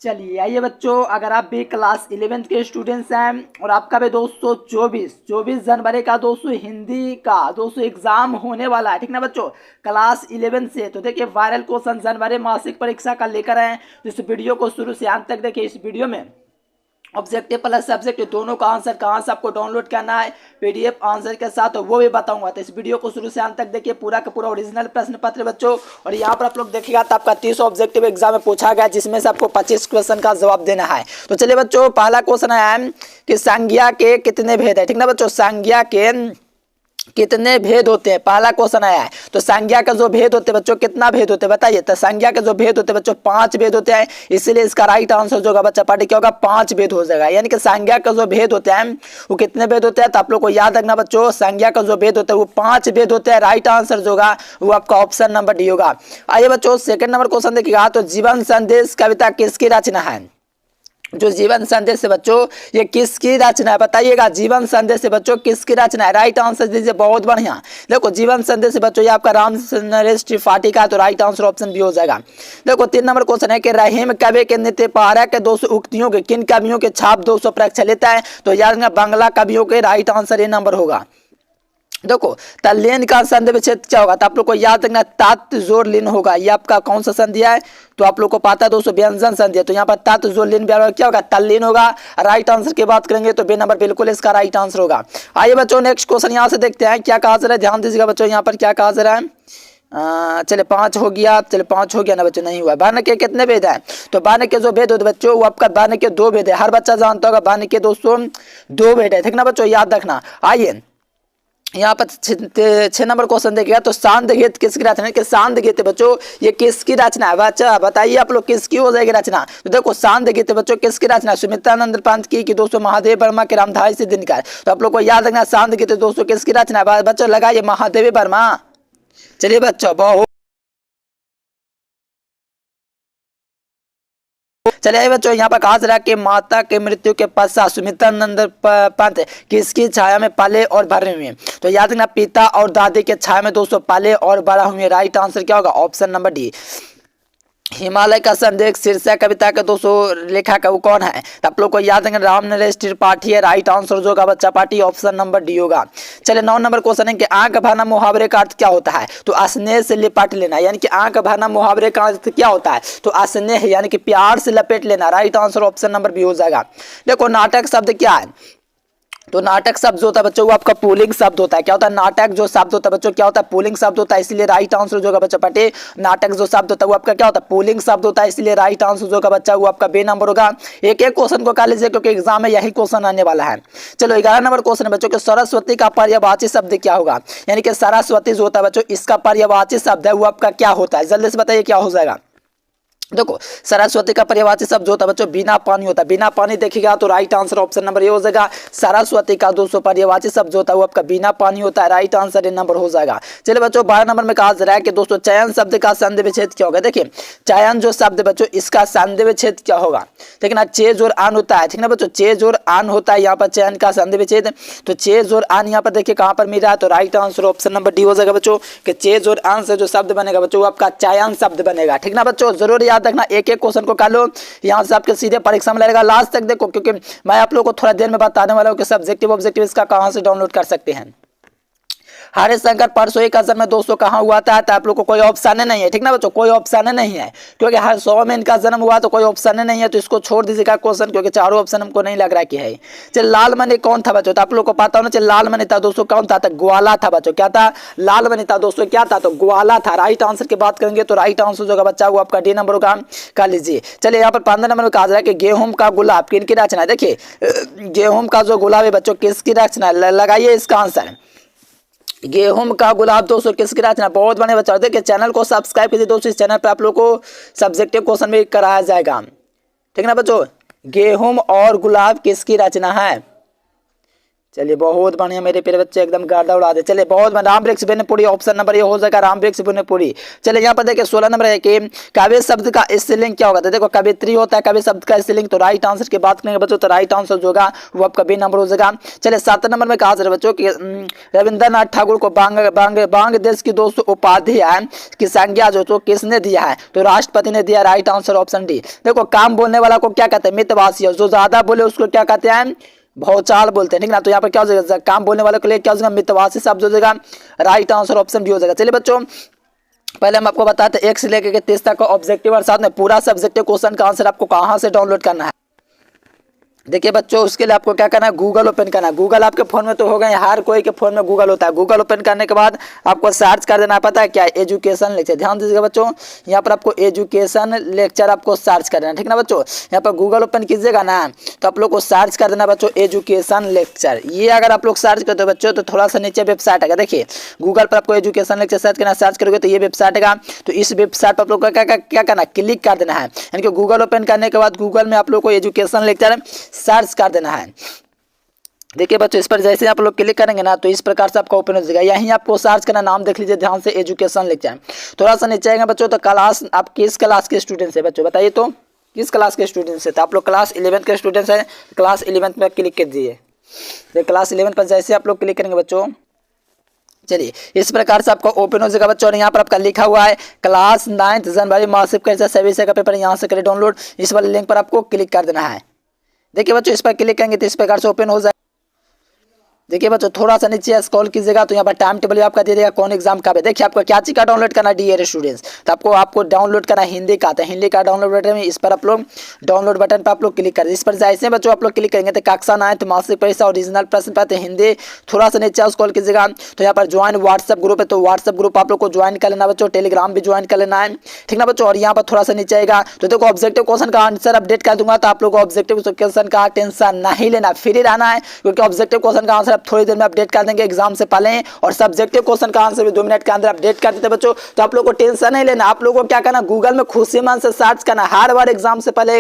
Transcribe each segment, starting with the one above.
चलिए आइए बच्चों, अगर आप भी क्लास 11th के स्टूडेंट्स हैं और आपका भी दोस्तों 24 जनवरी का दोस्तों हिंदी का दोस्तों एग्जाम होने वाला है, ठीक ना बच्चों, क्लास 11 से। तो देखिए वायरल क्वेश्चन जनवरी मासिक परीक्षा का लेकर आए, तो इस वीडियो को शुरू से अंत तक देखिए। इस वीडियो में ऑब्जेक्टिव प्लस सब्जेक्ट दोनों का आंसर कहाँ से आपको डाउनलोड करना है पीडीएफ आंसर के साथ, तो वो भी बताऊंगा। तो इस वीडियो को शुरू से अंत तक देखिए, पूरा का पूरा ओरिजिनल प्रश्न पत्र बच्चों। और यहाँ पर आप लोग देखिएगा तो आपका 30 ऑब्जेक्टिव एग्जाम में पूछा गया, जिसमें से आपको 25 क्वेश्चन का जवाब देना है। तो चलिए बच्चों, पहला क्वेश्चन है कि संज्ञा के कितने भेद है, ठीक ना बच्चों, संज्ञा के कितने भेद होते हैं, पहला क्वेश्चन आया है। तो संज्ञा का जो भेद होते हैं बच्चों, कितना भेद होते हैं बताइए। तो संज्ञा के जो भेद होते हैं बच्चों 5 भेद होते हैं, इसलिए इसका राइट आंसर जो होगा बच्चा पार्टी क्या होगा, 5 भेद हो जाएगा। यानी कि संज्ञा का जो भेद होते हैं वो कितने भेद होते हैं, तो आप लोग को याद रखना बच्चों, संज्ञा का जो भेद होता है वो 5 भेद होते हैं। राइट आंसर जो होगा वो आपका ऑप्शन नंबर डी होगा। आइए बच्चों, सेकंड नंबर क्वेश्चन देखिएगा। तो जीवन संदेश कविता किसकी रचना है। जो जीवन संदेश है बच्चों, ये किसकी रचना है बताइएगा। जीवन संदेश है बच्चों किसकी रचना है, राइट आंसर दीजिए। बहुत बढ़िया, देखो जीवन संदेश है बच्चों, ये आपका राम नरेश त्रिपाठी का, तो राइट आंसर ऑप्शन भी हो जाएगा। देखो 3 नंबर क्वेश्चन है कि रहीम कवि के नृत्य पारा के 200 उक्तियों के किन कवियों के छाप 200 प्रचलित है। तो याद रखना बांग्ला कवियों के, राइट आंसर ये नंबर होगा। देखो तल्लीन का संधि विच्छेद क्या होगा, तो आप लोग को याद रखना तात जोर लीन होगा। ये आपका कौन सा संधि है, तो आप लोग को पता है दोस्तों व्यंजन संधि है। तो यहाँ पर तात जोर लीन क्या होगा, तल्लीन होगा। राइट आंसर की बात करेंगे तो बी नंबर बिल्कुल इसका राइट आंसर होगा। आइए बच्चों, नेक्स्ट क्वेश्चन यहाँ से देखते हैं क्या कहा जा रहा है, ध्यान दीजिएगा बच्चों। यहाँ पर क्या कहा जा रहा है, चले 5 हो गया, चले 5 हो गया ना बच्चों, नहीं हुआ। बाण के कितने भेद है, तो बाण के जो भेद होते बच्चों वो आपका बाण के 2 भेद है। हर बच्चा जानता होगा बाण के दोस्तों 2 भेद है, ठीक ना बच्चों, याद रखना। आइए यहाँ पर 6 नंबर क्वेश्चन देखिएगा। तो सांद गीत किसकी रचना है, कि सांद गीत बच्चों ये किसकी रचना है, बच्चा बताइए आप लोग किसकी हो जाएगी रचना। तो देखो सांद गीत बच्चों किसकी रचना है, सुमित्रानंद पंत की, दोस्तों महादेव वर्मा के, रामधारी सिंह दिनकर। तो आप लोग को याद रखना सांद गीत दोस्तों किसकी रचना है, बच्चों लगाइए महादेव वर्मा। चलिए बच्चों, बहुत चलिए बच्चों, यहाँ पर कहा जा रहा है कि माता के मृत्यु के पश्चात सुमित्रानंद पंत किसकी छाया में पले और बड़े हुए। तो याद रखना पिता और दादी के छाया में दोस्तों पले और बड़ा हुए। राइट आंसर क्या होगा, ऑप्शन नंबर डी। हिमालय का संदेश शीर्षक कविता के दोस्तों लेखक वो कौन है, तो आप लोग को याद रखेंगे राम नरेश त्रिपाठी है। राइट आंसर जो होगा बच्चा पार्टी ऑप्शन नंबर डी होगा। चलिए 9 नंबर क्वेश्चन है कि आंख भरना मुहावरे का अर्थ क्या होता है, तो स्नेह से लिपट लेना। यानी कि आंख भरना मुहावरे का अर्थ क्या होता है, तो स्नेह यानी कि प्यार से लपेट लेना। Right answer option number B हो जाएगा। देखो नाटक शब्द क्या है, तो नाटक शब्द जो होता है बच्चों वो आपका पुल्लिंग शब्द होता है। क्या होता है, नाटक जो शब्द होता है बच्चों क्या होता है, पुल्लिंग शब्द होता है। इसलिए राइट आंसर जो होगा बच्चा पटे नाटक जो शब्द होता है वो आपका क्या होता है, पुल्लिंग शब्द होता है। इसलिए राइट आंसर जो होगा बच्चा वो आपका बे नंबर होगा। एक एक क्वेश्चन को कर लीजिए क्योंकि एग्जाम में यही क्वेश्चन आने वाला है। चलो 11 नंबर क्वेश्चन है बच्चों के सरस्वती का पर्यायवाची शब्द क्या होगा। यानी कि सरस्वती जो होता है बच्चों इसका पर्यायवाची शब्द है वो आपका क्या होता है, जल्दी से बताइए क्या हो जाएगा। देखो सरस्वती का पर्यायवाची शब्द होता है बच्चों बिना पानी होता है। बिना पानी देखिएगा तो राइट आंसर ऑप्शन नंबर ये हो जाएगा। सरस्वती का दोस्तों पर्यायवाची शब्द होता है वो आपका बिना पानी होता है। राइट आंसर ये नंबर हो जाएगा। चलिए बच्चों 12 नंबर में कहा जा रहा है कि दोस्तों चयन शब्द का संधि विच्छेद क्या होगा। देखिए चयन जो शब्द बच्चों इसका संधि विच्छेद क्या होगा, ठीक ना, चेज और आन होता है, ठीक ना बच्चों, चेज और आन होता है यहाँ पर चयन का संधि विच्छेद। तो चेज और आन यहाँ पर देखिए कहाँ पर मिल रहा है, तो right answer option number D हो जाएगा बच्चों कि चेज और आन से जो शब्द बनेगा बच्चों वो आपका चयन शब्द बनेगा, ठीक ना बच्चों। जरूर याद रखना, एक एक क्वेश्चन को कर लो, यहाँ से आपके सीधे परीक्षा में लगेगा। लास्ट तक देखो क्योंकि मैं आप लोगों को थोड़ा देर में बताने वाला हूँ कि सब्जेक्टिव ऑब्जेक्टिव इसका कहाँ से डाउनलोड कर सकते हैं। हरिशंकर परसोई का जन्म दोस्तों कहाँ हुआ था, तो आप लोग को कोई ऑप्शन नहीं है, ठीक ना बच्चों, कोई ऑप्शन नहीं है क्योंकि हर 100 में इनका जन्म हुआ तो कोई ऑप्शन नहीं है। तो इसको छोड़ दीजिएगा क्वेश्चन क्योंकि चारों ऑप्शन हमको नहीं लग रहा कि है। चल लालमणि कौन था बच्चों, तो आप लोग को पता होना चाहिए लालमणि था दोस्तों कौन था, तो ग्वाला था बच्चों। क्या था, लालमणि था दोस्तों, क्या था, तो ग्वाला था। राइट आंसर की बात करेंगे तो राइट आंसर जो बच्चा वो आपका डी नंबर होगा, कर लीजिए। चलिए यहाँ पर 15 नंबर में कहा जा रहा है कि गेहूं का गुलाब किनकी रचना है। देखिए गेहूं का जो गुलाब है बच्चों किसकी रचना है, लगाइए इसका आंसर। गेहूं का गुलाब दोस्तों किसकी रचना, बहुत बड़े बच्चा। देखिए चैनल को सब्सक्राइब कीजिए दोस्तों, इस चैनल पर आप लोग को सब्जेक्टिव क्वेश्चन भी कराया जाएगा, ठीक ना बच्चों। गेहूं और गुलाब किसकी रचना है, चलिए बहुत बढ़िया मेरे प्यारे बच्चे, एकदम गर्दा उड़ा दे। चलिए बहुत बढ़िया, राम वृक्ष पूरी, ऑप्शन नंबर ये हो जाएगा राम वृक्ष पूरी। चलिए यहाँ पर देखिए 16 नंबर है कि काव्य शब्द का स्त्रीलिंग क्या होगा। तो देखो कवित्री होता है काव्य शब्द का स्त्रीलिंग, तो राइट आंसर की बात करेंगे बच्चों तो राइट आंसर जो होगा वो आपका बी नंबर हो जाएगा। चलिए 7 नंबर में कहा जा रहा है बच्चों कि रविंद्रनाथ ठाकुर को बांग्लादेश की 200 उपाधि की संज्ञा जो तो किसने दिया है, तो राष्ट्रपति ने दिया। Right answer option D. देखो काम बोलने वाला को क्या कहते हैं, मितभाषी, जो ज्यादा बोले उसको क्या कहते हैं, भौचाल बोलते हैं, ठीक ना। तो यहाँ पर क्या हो जाएगा, काम बोलने वाले के लिए क्या हो जाएगा, मितभाषी शब्द हो जाएगा। राइट आंसर ऑप्शन डी हो जाएगा। चलिए बच्चों पहले हम आपको बताते हैं 1 से लेकर के 30 तक का ऑब्जेक्टिव और साथ में पूरा सब्जेक्टिव क्वेश्चन का आंसर आपको कहाँ से डाउनलोड करना है। देखिए बच्चों उसके लिए आपको क्या करना है, गूगल ओपन करना है। गूगल आपके फोन में तो होगा, हर कोई के फोन में गूगल होता है। गूगल ओपन करने के बाद आपको सर्च कर देना, पता है क्या, एजुकेशन लेक्चर। ध्यान दीजिएगा बच्चों, यहाँ पर आपको एजुकेशन लेक्चर आपको सर्च कर देना, ठीक ना बच्चों। यहाँ पर गूगल ओपन कीजिएगा ना तो आप लोग को सर्च कर देना बच्चों एजुकेशन लेक्चर। ये अगर आप लोग सर्च करते हो बच्चों तो थोड़ा सा नीचे वेबसाइट आएगा, देखिए गूगल पर आपको एजुकेशन लेक्चर सर्च करना, सर्च करोगे तो ये वेबसाइट आएगा। तो इस वेबसाइट पर आप लोग का क्या करना, क्लिक कर देना है। यानी कि गूगल ओपन करने के बाद गूगल में आप लोग को एजुकेशन लेक्चर सर्च कर देना है। देखिए बच्चों इस पर जैसे आप लोग क्लिक करेंगे ना तो इस प्रकार से आपका ओपन हो जाएगा। यहीं आपको सर्च करना, नाम देख लीजिए ध्यान से, एजुकेशन लेक्चर। थोड़ा सा नीचे आएगा बच्चों तो क्लास, आप किस क्लास के स्टूडेंट है बच्चों, बताइए तो किस क्लास के स्टूडेंट्स है। तो आप लोग क्लास 11 के स्टूडेंट्स हैं, क्लास 11 पर क्लिक कर दीजिए। तो क्लास 11 पर जैसे आप लोग क्लिक करेंगे बच्चों, चलिए इस प्रकार से आपका ओपन हो जाएगा बच्चों। और यहाँ पर आपका लिखा हुआ है क्लास 9 जनवरी मासिक परीक्षा सभी का पेपर, यहाँ से करें डाउनलोड। इस वाले लिंक पर आपको क्लिक कर देना है। देखिए बच्चों इस पर क्लिक करेंगे तो इस प्रकार से ओपन हो जाए। देखिए बच्चों थोड़ा सा नीचे स्क्रॉल कीजिएगा तो यहाँ पर टाइम टेबल आपका दे देगा कौन एग्जाम का है। देखिए आपको क्या चीज का डाउनलोड करना है, डियर स्टूडेंट्स, तो आपको डाउनलोड करना हिंदी का आता है। हिंदी का डाउनलोड बटन में इस पर आप लोग डाउनलोड बटन पर आप लोग क्लिक करें। इस पर जैसे बच्चों आप लोग क्लिक करेंगे तो कक्षा 9 मासिक परीक्षा ओरिजिनल प्रश्न पत्र हिंदी, थोड़ा सा नीचे स्क्रॉल कीजिएगा तो यहाँ पर ज्वाइन व्हाट्सएप ग्रुप है, तो व्हाट्सएप ग्रुप आप लोग को ज्वाइन कर लेना बच्चों। टेलीग्राम भी ज्वाइन कर लेना है, ठीक ना बच्चों। और यहाँ पर थोड़ा सा नीचे आएगा तो देखो ऑब्जेक्टिव क्वेश्चन का आंसर अपडेट कर दूंगा, तो आप लोग ऑब्जेक्टिव क्वेश्चन का टेंशन नहीं लेना, फ्री रहना है, क्योंकि ऑब्जेक्टिव क्वेश्चन का आंसर आप थोड़ी देर में अपडेट कर देंगे एग्जाम से पहले। और सब्जेक्टिव क्वेश्चन का आंसर भी 2 मिनट के अंदर अपडेट कर देते बच्चों। तो आप लोग को टेंशन नहीं लेना, आप लोगों को क्या करना, गूगल में खुशी मन से सर्च करना। हर बार एग्जाम से पहले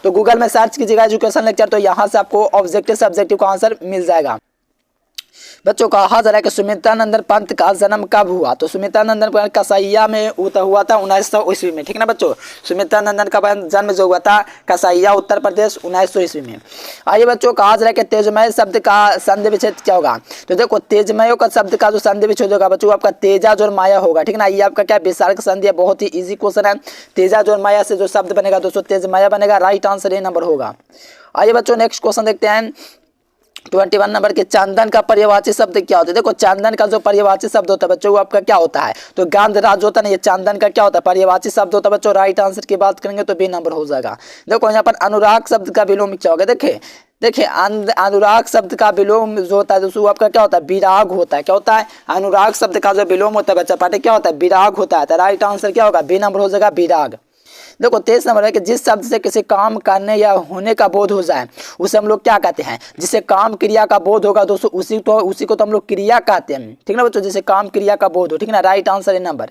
तो गूगल में सर्च कीजिएगा एजुकेशन लेक्चर, तो यहाँ से आपको ऑब्जेक्टिव सब्जेक्टिव का आंसर मिल जाएगा। बच्चों कहा जा रहा है कि सुमित्रानंदन पंत का जन्म कब हुआ, तो सुमित्रानंदन पंत कसैया में हुआ था 1900 ईस्वी में, ठीक ना बच्चों। सुमित्रानंदन का जन्म जो हुआ था कसैया उत्तर प्रदेश 1900 ईस्वी में। आइए बच्चों कहा जा रहा है कि तेजमय शब्द का संधि विच्छेद क्या होगा, तो देखो तेजमय का शब्द का जो संधि विच्छेद होगा बच्चों आपका तेजाज और माया होगा, ठीक ना। ये आपका क्या विसर्ग संधि है, बहुत ही ईजी क्वेश्चन है। तेजाज और माया से जो शब्द बनेगा दोस्तों तेजमय बनेगा। राइट आंसर ए नंबर होगा। आइए बच्चों नेक्स्ट क्वेश्चन देखते हैं 21 नंबर के। चंदन का पर्यायवाची शब्द क्या होता है, देखो चंदन का जो पर्यायवाची शब्द होता है बच्चों वो आपका क्या होता है, तो गंधराज होता है ना, ये चंदन का क्या होता है, पर्यायवाची शब्द होता है बच्चों। राइट आंसर की बात करेंगे तो बी नंबर हो जाएगा। देखो यहाँ पर अनुराग शब्द का विलोम क्या होगा, देखिए अनुराग शब्द का विलोम जो होता है दोस्तों आपका क्या होता है, विराग होता है। क्या होता है, अनुराग शब्द का जो विलोम होता है बच्चा पाठक क्या होता है, विराग होता है। तो राइट आंसर क्या होगा, बी नंबर हो जाएगा, विराग। देखो 23 नंबर है कि जिस शब्द से किसी काम करने या होने का बोध हो जाए उसे हम लोग क्या कहते हैं, जिसे काम क्रिया का बोध होगा दोस्तों उसी को तो हम लोग क्रिया कहते हैं, ठीक ना बच्चों, जिसे काम क्रिया का बोध हो, ठीक ना। राइट आंसर है नंबर।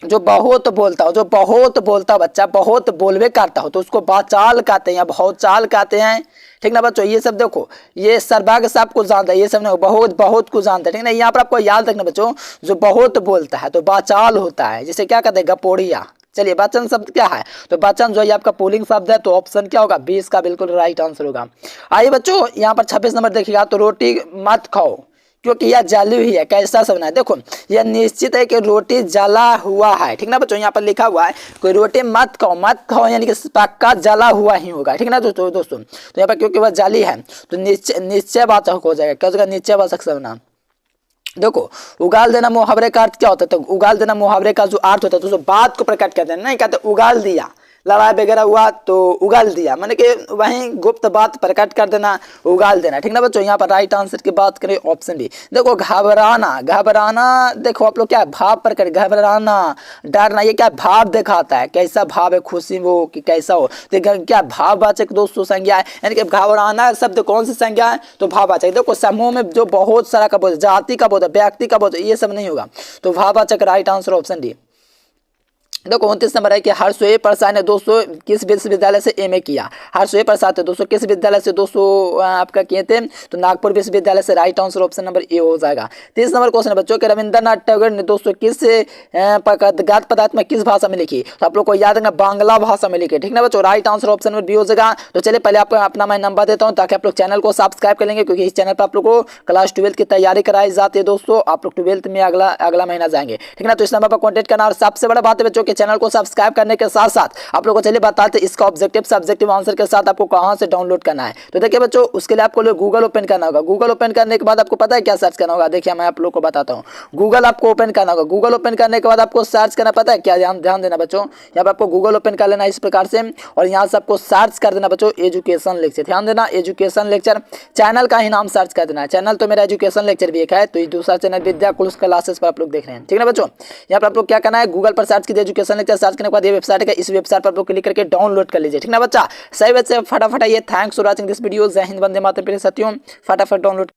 जो बहुत बोलता हो बच्चा बहुत बोलवे करता हो तो उसको बाचाल कहते हैं या भौचाल कहते हैं, ठीक ना बच्चों। ये सब देखो ये सर्वज्ञ से आपको जानता है, ये सब नहीं बहुत को जानता है, ठीक ना। यहाँ पर आपको याद रखना बच्चों, जो बहुत बोलता है तो बाचाल होता है, जिसे क्या कहते हैं, गपोड़िया। चलिए वचन शब्द क्या है, तो वचन जो है आपका पुल्लिंग शब्द है, तो ऑप्शन क्या होगा, 20 का बिल्कुल राइट आंसर होगा। आइए बच्चों यहाँ पर 26 नंबर देखिएगा, तो रोटी मत खाओ क्योंकि यह जली हुई है, कैसा शब्द है, देखो यह निश्चित है कि रोटी जला हुआ है, ठीक ना बच्चों। यहाँ पर लिखा हुआ है कोई रोटी मत खाओ यानी कि पक्का जला हुआ ही होगा, ठीक ना दोस्तों। तो यहाँ पर क्योंकि वह जली है तो निश्चय वाचक हो जाएगा, क्या हो जाएगा, निश्चय वाचक सर्वनाम। देखो उगाल देना मुहावरे का अर्थ क्या होता है, तो उगाल देना मुहावरे का जो अर्थ होता है तो बात को प्रकट करते हैं, नहीं कहते उगाल दिया, लड़ाई वगैरह हुआ तो उगाल दिया, माने कि वहीं गुप्त बात प्रकट कर देना, उगाल देना, ठीक ना बच्चों। यहाँ पर राइट आंसर की बात करें ऑप्शन बी। देखो घबराना देखो आप लोग क्या भाव प्रकट, घबराना डरना, ये क्या भाव दिखाता है, कैसा भाव है, खुशी हो कि कैसा हो, तो क्या भाववाचक दोस्तों संज्ञा है, यानी कि घबराना शब्द कौन सी संज्ञा है, तो भाववाचक। देखो समूह में जो बहुत सारा का बोध, जाति का बोध, व्यक्ति का बोध, ये सब नहीं होगा, तो भाववाचक। Right answer option D. देखो 29 नंबर है कि हर्षोय प्रसाद ने 200 किस विश्वविद्यालय से एमए किया। हर्षोय प्रसाद 200 किस विद्यालय से 200 आपका किए थे, तो नागपुर विश्वविद्यालय से। Right answer option number A हो जाएगा। 30 नंबर क्वेश्चन है बच्चों कि रविंद्रनाथ टैगोर ने 200 किस गद्य पदार्थ में किस भाषा में लिखी, तो आप लोग को याद रखना बांग्ला भाषा में लिखी, ठीक ना बच्चों। Right answer option number B हो जाएगा। तो चलिए पहले आपको अपना मैं नंबर देता हूँ ताकि आप लोग चैनल को सब्सक्राइब कर लेंगे, क्योंकि इस चैनल पर आप लोग को क्लास 12 की तैयारी कराई जाती है दोस्तों। आप लोग 12th में अगला महीना जाएंगे, ठीक ना। तो इस नंबर पर कॉन्टेक्ट करना। और सबसे बड़ा बात है बच्चों के चैनल को सब्सक्राइब करने के साथ साथ आप लोगों को चलिए बताते इसका ऑब्जेक्टिव सब्जेक्टिव आंसर के साथ आपको कहां से डाउनलोड करना है। तो देखिए बच्चों उसके लिए आपको गूगल ओपन करना होगा। गूगल ओपन करने के बाद आपको पता है क्या सर्च करना होगा, देखिए मैं आप लोग को बताता हूं। गूगल आपको ओपन करना होगा। गूगल ओपन करने के बाद आपको सर्च करना, पता है क्या, ध्यान देना बच्चों। यहाँ पर आपको गूगल ओपन कर लेना इस प्रकार से, और यहाँ से आपको सर्च कर देना बच्चों एजुकेशन लेक्चर। ध्यान देना एजुकेशन लेक्चर, चैनल का ही नाम सर्च कर देना है। चैनल तो मेरा एजुकेशन लेक्चर भी एक है, तो दूसरा चैनल विद्या कुल क्लासेस पर आप लोग देख रहे हैं, ठीक है बच्चों। यहाँ पर आप लोग क्या करना है, गूगल पर सर्च कीजिए एजुकेशन लेक्चर। सर्च करने के बाद ये वेबसाइट है, इस वेबसाइट पर आप लोग क्लिक करके डाउनलोड कर लीजिए, ठीक ना बच्चा। सही बच्चे फटाफट आइए। Thanks for watching this video. जय हिंद, वंदे मातरम प्रिय साथियों, फटाफट डाउनलोड